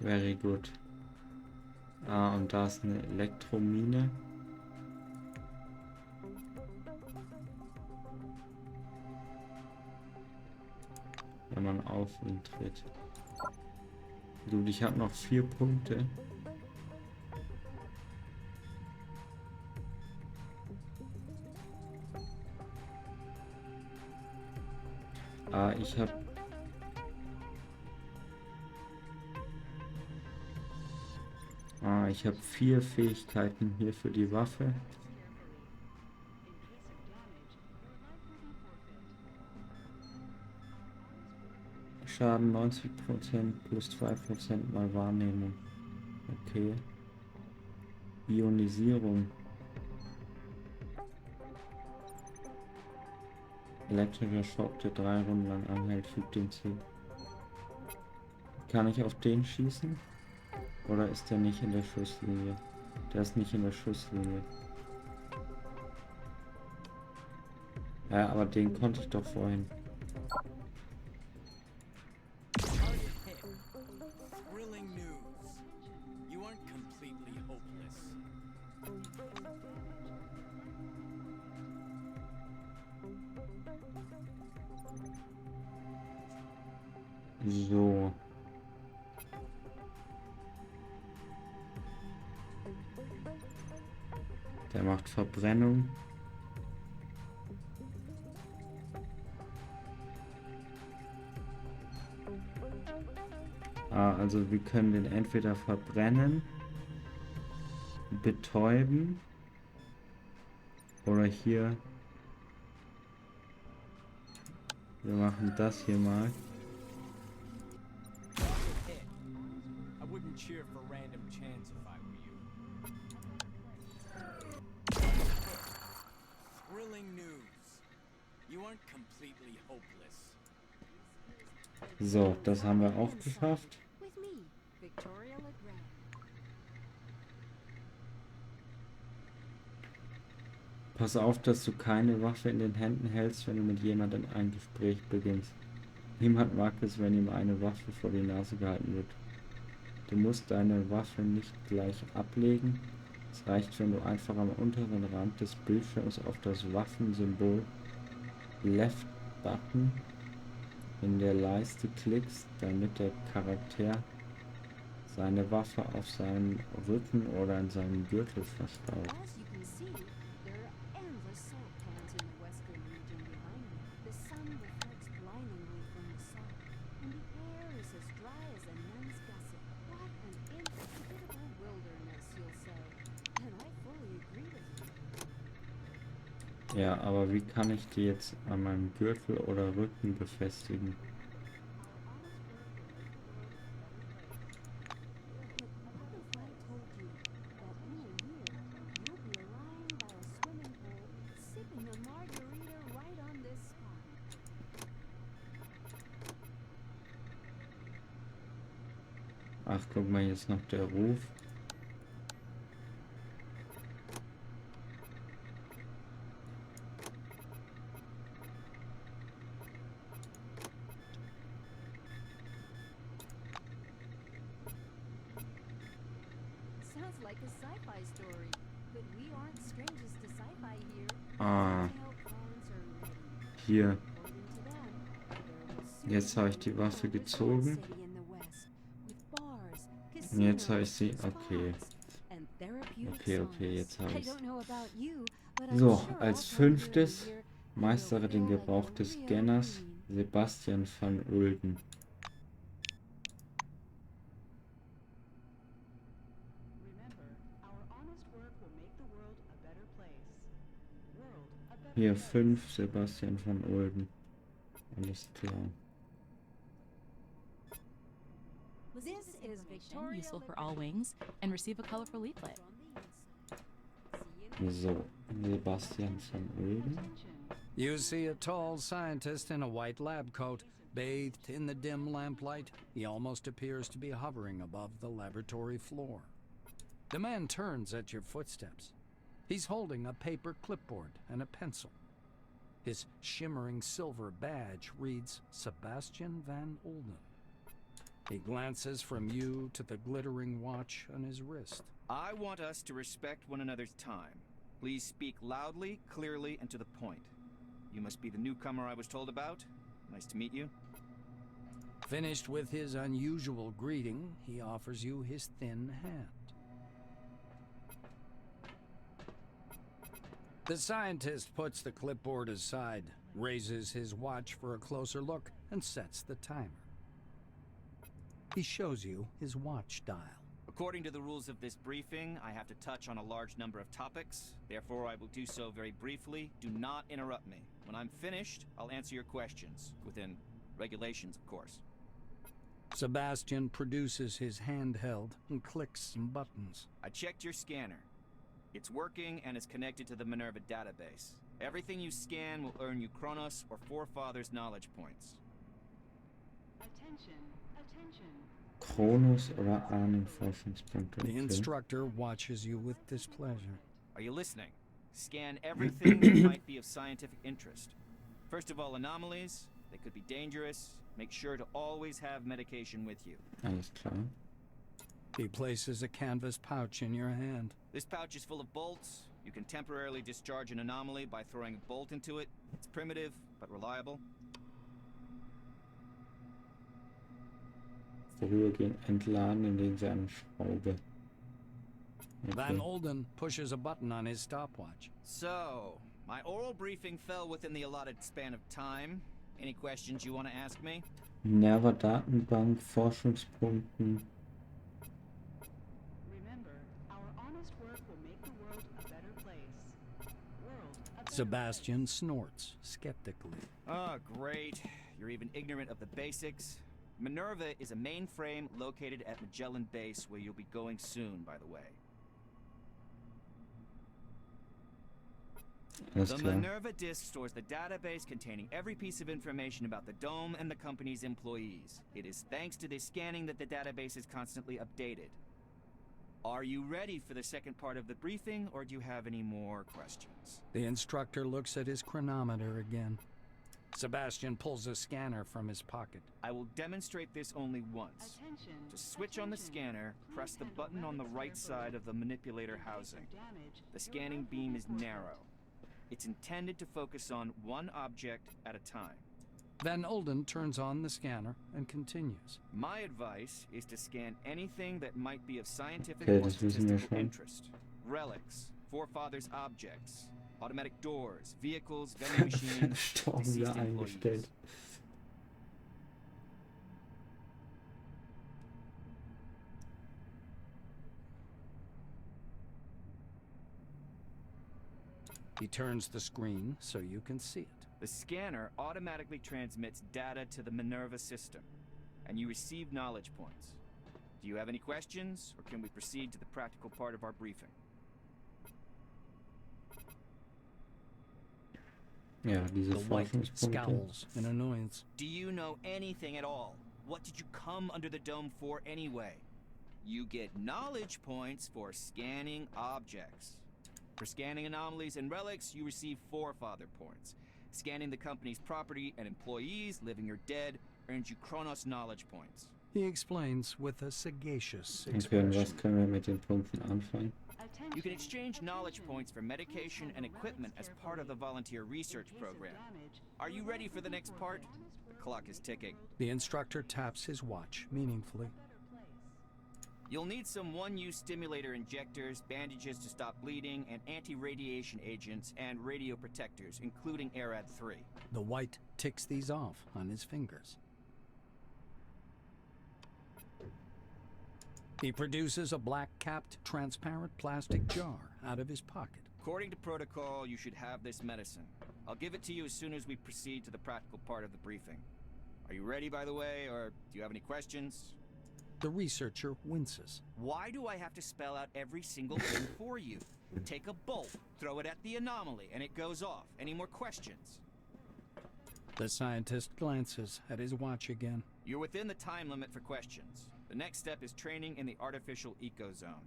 Very good. Ah, und da ist eine Elektromine. Wenn man auf ihn tritt. Gut, ich habe noch 4 Punkte. Ich habe 4 Fähigkeiten hier für die Waffe. Schaden 90% plus 2% mal Wahrnehmung. Okay. Ionisierung. Elektrischer Schock, der 3 Runden lang anhält, fügt den zu. Kann ich auf den schießen? Oder ist der nicht in der Schusslinie? Der ist nicht in der Schusslinie. Ja, aber den konnte ich doch vorhin. So. Der macht Verbrennung. Also wir können den entweder verbrennen, betäuben oder hier. Wir machen das hier mal. So, das haben wir auch geschafft. Pass auf, dass du keine Waffe in den Händen hältst, wenn du mit jemandem ein Gespräch beginnst. Niemand mag es, wenn ihm eine Waffe vor die Nase gehalten wird. Du musst deine Waffe nicht gleich ablegen. Es reicht, wenn du einfach am unteren Rand des Bildschirms auf das Waffensymbol Left Button in der Leiste klickst, damit der Charakter seine Waffe auf seinem Rücken oder in seinem Gürtel verstaut. As you can see, there are endless salt pans in the western region behind me. The sun reflects blindingly from the salt, and the air is as dry as a nun's gusset. What an inhospitable wilderness, you'll say. And I fully agree with you. Ja, aber wie kann ich die jetzt an meinem Gürtel oder Rücken befestigen? Ach, guck mal, hier ist noch der Ruf. Sounds like a sci-fi story, but we aren't strangers to sci-fi here. Ah, hier. Jetzt habe ich die Waffe gezogen. Und jetzt habe ich sie. Okay. Okay, jetzt habe ich es. So, als fünftes meistere den Gebrauch des Scanners Sebastian van Ulden. Hier 5 Sebastian van Ulden. Alles klar. This is Victoria, useful for all wings, and receive a colorful leaflet. So, Sebastian van Ulden. You see a tall scientist in a white lab coat, bathed in the dim lamplight. He almost appears to be hovering above the laboratory floor. The man turns at your footsteps. He's holding a paper clipboard and a pencil. His shimmering silver badge reads Sebastian van Ulden. He glances from you to the glittering watch on his wrist. I want us to respect one another's time. Please speak loudly, clearly, and to the point. You must be the newcomer I was told about. Nice to meet you. Finished with his unusual greeting, he offers you his thin hand. The scientist puts the clipboard aside, raises his watch for a closer look, and sets the timer. He shows you his watch dial. According to the rules of this briefing, I have to touch on a large number of topics. Therefore, I will do so very briefly. Do not interrupt me. When I'm finished, I'll answer your questions. Within regulations, of course. Sebastian produces his handheld and clicks some buttons. I checked your scanner. It's working and is connected to the Minerva database. Everything you scan will earn you Chronos or Forefathers knowledge points. Attention, attention. Kronos oder Ahnenforschungspunkte. The Okay. instructor watches you with displeasure. Are you listening? Scan everything that might be of scientific interest. First of all, anomalies. They could be dangerous. Make sure to always have medication with you. Alles klar. He places a canvas pouch in your hand. This pouch is full of bolts. You can temporarily discharge an anomaly by throwing a bolt into it. It's primitive, but reliable. Vorübergehend entladen, indem sie eine Schraube. Van Okay. Ulden pushes a button on his stopwatch. So, my oral briefing fell within the allotted span of time. Any questions you want to ask me? Minerva Datenbank, Forschungspunkten. Remember, our honest work will make the world a better place. World a better Sebastian snorts skeptically. Oh, great. You're even ignorant of the basics. Minerva is a mainframe located at Magellan Base, where you'll be going soon, by the way. Alles The klar. Minerva disk stores the database containing every piece of information about the Dome and the company's employees. It is thanks to this scanning that the database is constantly updated. Are you ready for the second part of the briefing, or do you have any more questions? The instructor looks at his chronometer again. Sebastian pulls a scanner from his pocket. I will demonstrate this only once. To switch on the scanner, press the button on the right side of the manipulator housing. The scanning beam is narrow. It's intended to focus on one object at a time. Van Olden turns on the scanner and continues. My advice is to scan anything that might be of scientific or statistical interest. Relics, forefathers' objects, automatic doors, vehicles, vending machines, deceased employees. He turns the screen so you can see it. The scanner automatically transmits data to the Minerva system, and you receive knowledge points. Do you have any questions, or can we proceed to the practical part of our briefing? Ja, diese The white Forschungspunkte. scowls in annoyance. Do you know anything at all? What did you come under the dome for anyway? You get knowledge points for scanning objects. For scanning anomalies and relics, you receive forefather points. Scanning the company's property and employees, living or dead, earns you Chronos knowledge points. He explains with a sagacious Okay, expression. was können wir mit den Punkten anfangen? You can exchange knowledge points for medication and equipment as part of the volunteer research program. Are you ready for the next part? The clock is ticking. The instructor taps his watch meaningfully. You'll need some one-use stimulator injectors, bandages to stop bleeding, and anti-radiation agents and radio protectors, including ARAD-3. The white ticks these off on his fingers. He produces a black-capped, transparent plastic jar out of his pocket. According to protocol, you should have this medicine. I'll give it to you as soon as we proceed to the practical part of the briefing. Are you ready, by the way, or do you have any questions? The researcher winces. Why do I have to spell out every single thing for you? Take a bolt, throw it at the anomaly, and it goes off. Any more questions? The scientist glances at his watch again. You're within the time limit for questions. The next step is training in the artificial ecozone.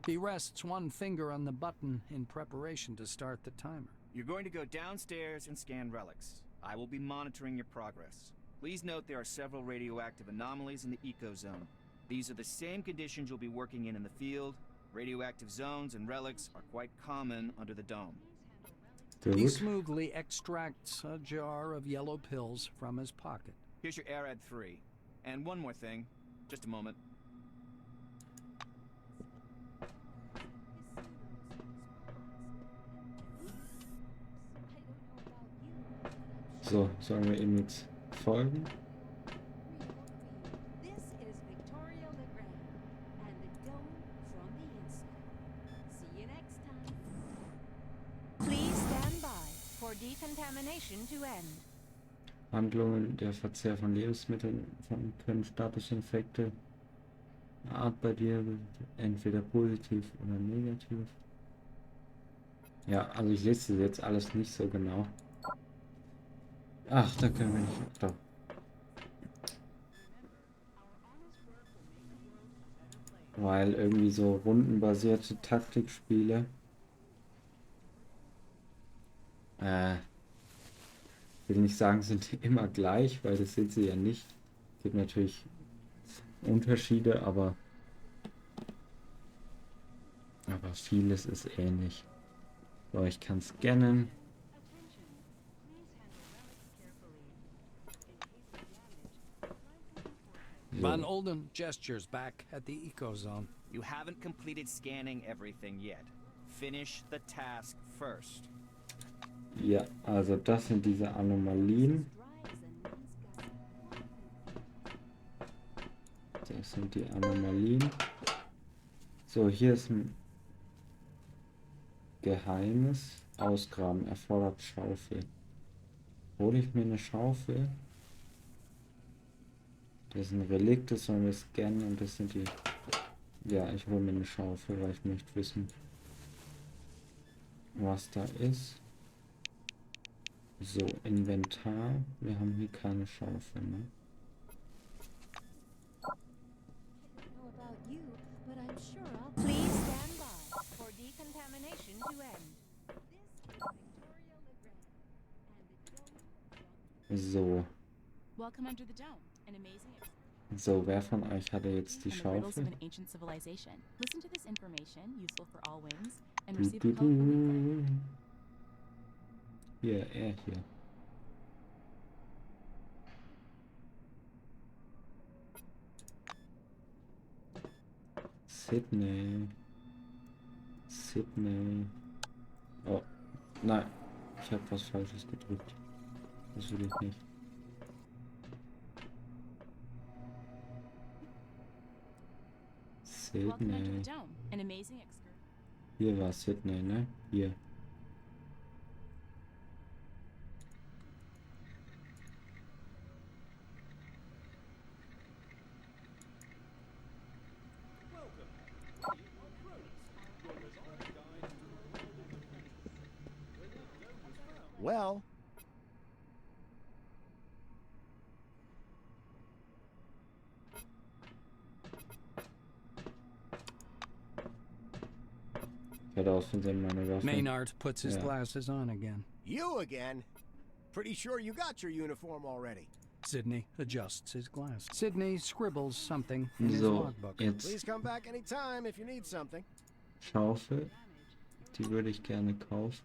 He rests one finger on the button in preparation to start the timer. You're going to go downstairs and scan relics. I will be monitoring your progress. Please note there are several radioactive anomalies in the ecozone. These are the same conditions you'll be working in the field. Radioactive zones and relics are quite common under the dome. He smoothly extracts a jar of yellow pills from his pocket. Here's your ARAD-3. And one more thing. Just a moment. So, sollen wir ihm jetzt folgen? This is Victoria Legrand and the dome from the inside. See you next time. Please stand by for decontamination to end. Handlungen, der Verzehr von Lebensmitteln können Statusinfekte Art bei dir entweder positiv oder negativ. Ja, also ich lese das jetzt alles nicht so genau. Ach, da können wir nicht. Doch. Weil irgendwie so rundenbasierte Taktikspiele will nicht sagen, sind immer gleich, weil das sind sie ja nicht. Es gibt natürlich Unterschiede, aber vieles ist ähnlich. So, ich kann scannen. Van Olden gestures back at the ecozone. You haven't completed scanning everything yet. Finish the task first. Ja, also das sind diese Anomalien. Das sind die Anomalien. So, hier ist ein Geheimnis. Ausgraben erfordert Schaufel. Hole ich mir eine Schaufel? Das sind Relikte, sollen wir scannen und das sind die... Ja, ich hole mir eine Schaufel, weil ich möchte wissen, was da ist. So, Inventar. Wir haben hier keine Schaufel, ne? I don't know about you, but I'm sure So. Welcome under the dome. An amazing So, wer von euch hatte jetzt die and the riddles of Schaufel? an ancient civilization. Listen to this information, useful for all wings, and Du, receive du, a code for replay. du. Hier, er hier. Sydney. Sydney. Oh, nein. Ich habe was Falsches gedrückt. Das will ich nicht. Welcome under Sydney. the dome. An amazing excursion. Hier war Sydney, ne? Hier. Well, Ich hatte aus Versehen meine Waffe. Maynard puts his Yeah. glasses on again. you again? Pretty sure you got your uniform already. Sydney adjusts his glass. Sydney scribbles something in his So, logbook. Please jetzt come back anytime if you need something. Schaufel. Die würde ich gerne kaufen.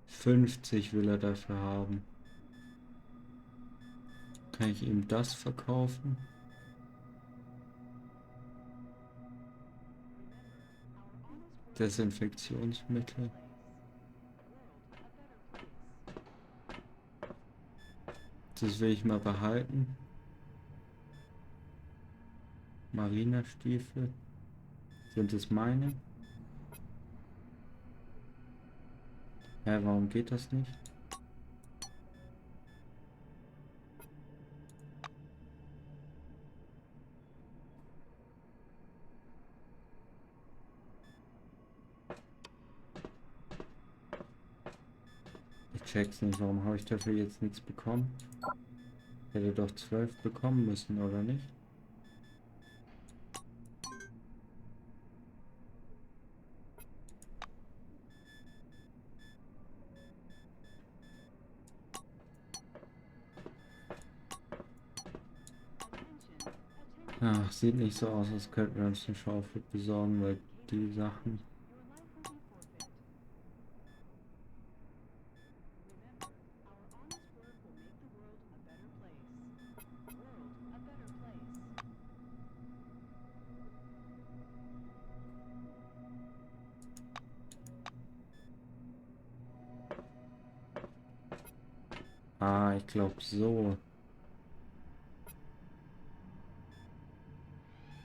$50 will er dafür haben. Kann ich ihm das verkaufen? Desinfektionsmittel. Das will ich mal behalten. Marinerstiefel. Sind es meine? Hä, warum geht das nicht? Ich check's nicht, warum habe ich dafür jetzt nichts bekommen? Hätte doch 12 bekommen müssen, oder nicht? Ach, sieht nicht so aus, als könnten wir uns eine Schaufel besorgen, weil die Sachen... Ah, ich glaube so.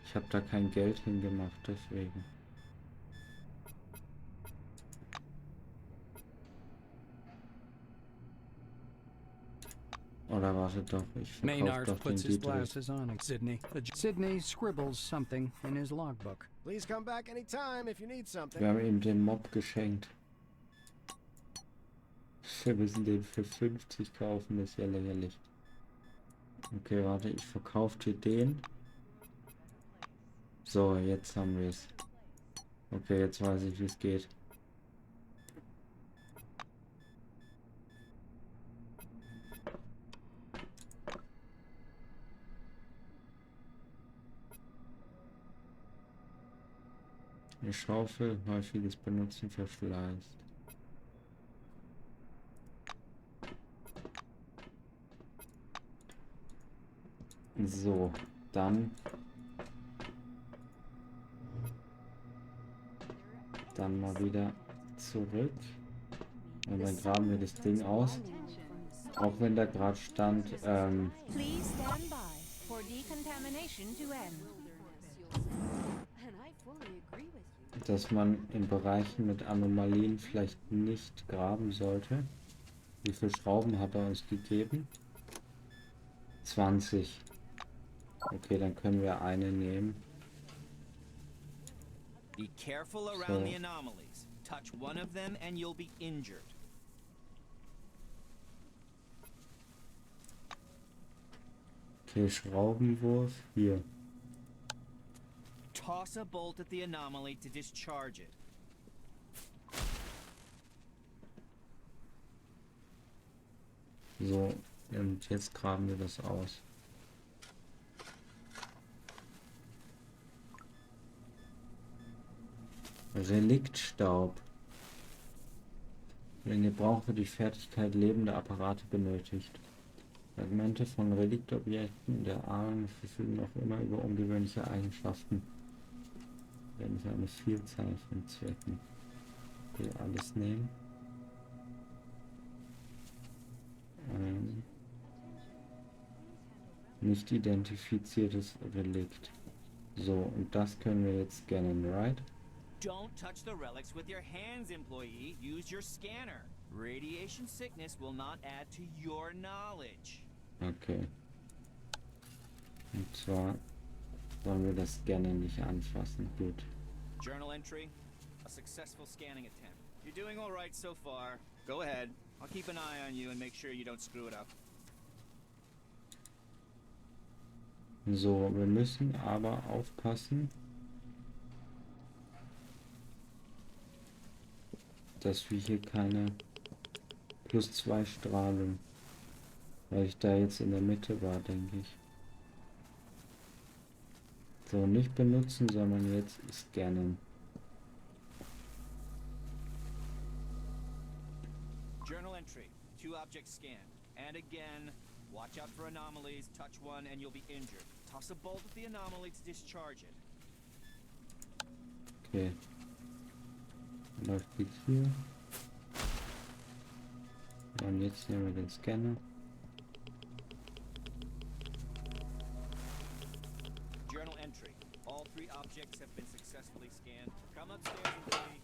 Ich habe da kein Geld hingemacht, deswegen. Oder wartet doch, ich verkaufe Maynard doch den puts his Dietrich. glasses on. Sydney scribbles something in his logbook. Please come back anytime if you need something. Wir haben ihm den Mob geschenkt. Wir müssen den für 50 kaufen, das ist ja lächerlich. Okay, warte, ich verkaufe dir den. So, jetzt haben wir es. Okay, jetzt weiß ich, wie es geht. Eine Schaufel, häufiges Benutzen verschleißt. So, dann mal wieder zurück. Und dann graben wir das Ding aus. Auch wenn da gerade stand, Please stand by for decontamination to end. And I fully agree with you. dass man in Bereichen mit Anomalien vielleicht nicht graben sollte. Wie viele Schrauben hat er uns gegeben? 20. Okay, dann können wir eine nehmen. Be careful around the anomalies. Touch one of them and you'll be injured. Okay, Schraubenwurf. Hier. Toss a bolt at the anomaly to discharge it. So, und jetzt graben wir das aus. Reliktstaub. Den Gebrauch für die Fertigkeit lebender Apparate benötigt. Fragmente von Reliktobjekten der Ahnen verfügen noch immer über ungewöhnliche Eigenschaften. Werden für eine Vielzahl von Zwecken. Okay, alles nehmen. Nicht identifiziertes Relikt. So, und das können wir jetzt scannen, right? Don't touch the relics with your hands, employee. Use your scanner. Radiation sickness will not add to your knowledge. Okay. Und zwar sollen wir das gerne nicht anfassen. Gut. Journal entry. A successful scanning attempt. You're doing all right so far. Go ahead. I'll keep an eye on you and make sure you don't screw it up. So, wir müssen aber aufpassen, dass wir hier keine +2 Strahlung, weil ich da jetzt in der Mitte war, denke ich. So, nicht benutzen, sondern jetzt scannen. Journal entry. 2 objects scanned. And again, watch out for anomalies. Touch one and you'll be injured. Toss a bolt at the anomaly to discharge it. Okay. Läuft bis hier. Und jetzt nehmen wir den Scanner. Journal entry. All 3 objects have been successfully scanned. Come upstairs, employee.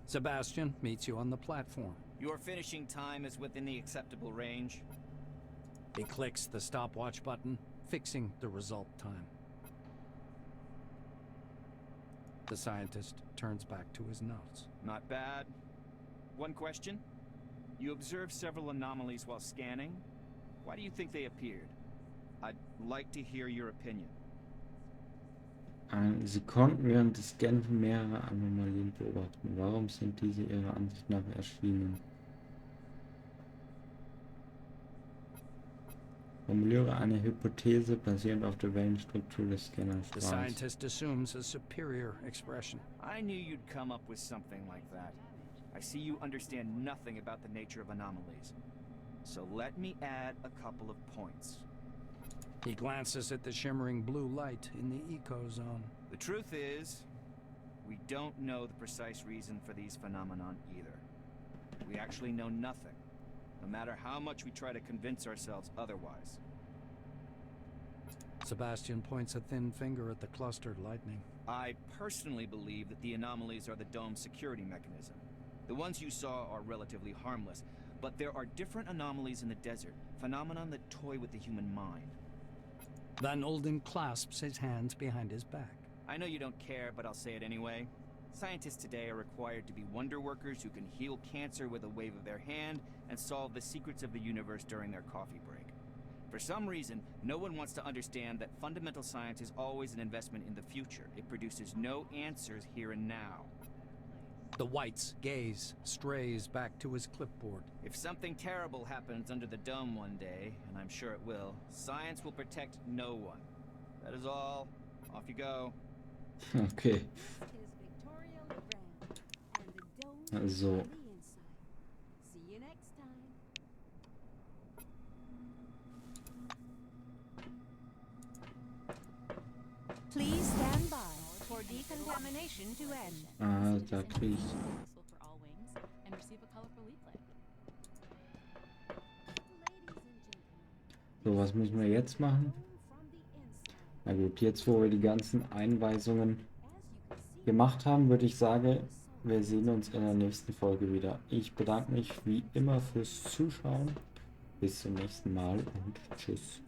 Sebastian meets you on the platform. Your finishing time is within the acceptable range. He clicks the stopwatch button, fixing the result time. The scientist turns back to his notes. Not bad. One question. You observed several anomalies while scanning. Why do you think they appeared? I'd like to hear your opinion. Sie konnten während des Scans mehrere Anomalien beobachten. Warum sind diese ihrer Ansicht nach erschienen? Formuliere eine Hypothese basierend auf der Wellenstruktur des Scanners. The scientist assumes a superior expression. I knew you'd come up with something like that. I see you understand nothing about the nature of anomalies. So let me add a couple of points. He glances at the shimmering blue light in the eco zone. The truth is, we don't know the precise reason for these phenomenon either. We actually know nothing, no matter how much we try to convince ourselves otherwise. Sebastian points a thin finger at the clustered lightning. I personally believe that the anomalies are the dome's security mechanism. The ones you saw are relatively harmless, but there are different anomalies in the desert, phenomenon that toy with the human mind. Van Olden clasps his hands behind his back. I know you don't care, but I'll say it anyway. Scientists today are required to be wonder workers who can heal cancer with a wave of their hand and solve the secrets of the universe during their coffee break. For some reason, no one wants to understand that fundamental science is always an investment in the future. It produces no answers here and now. The White's gaze strays back to his clipboard. If something terrible happens under the dome one day, and I'm sure it will, science will protect no one. That is all. Off you go. Okay. Also. See you next time. Please stand by for decontamination to end. Ah, da krieg ich. Useful for all wings, and receive a colorful leaflet. So, was müssen wir jetzt machen? Na gut, jetzt wo wir die ganzen Einweisungen gemacht haben, würde ich sagen, wir sehen uns in der nächsten Folge wieder. Ich bedanke mich wie immer fürs Zuschauen. Bis zum nächsten Mal und tschüss.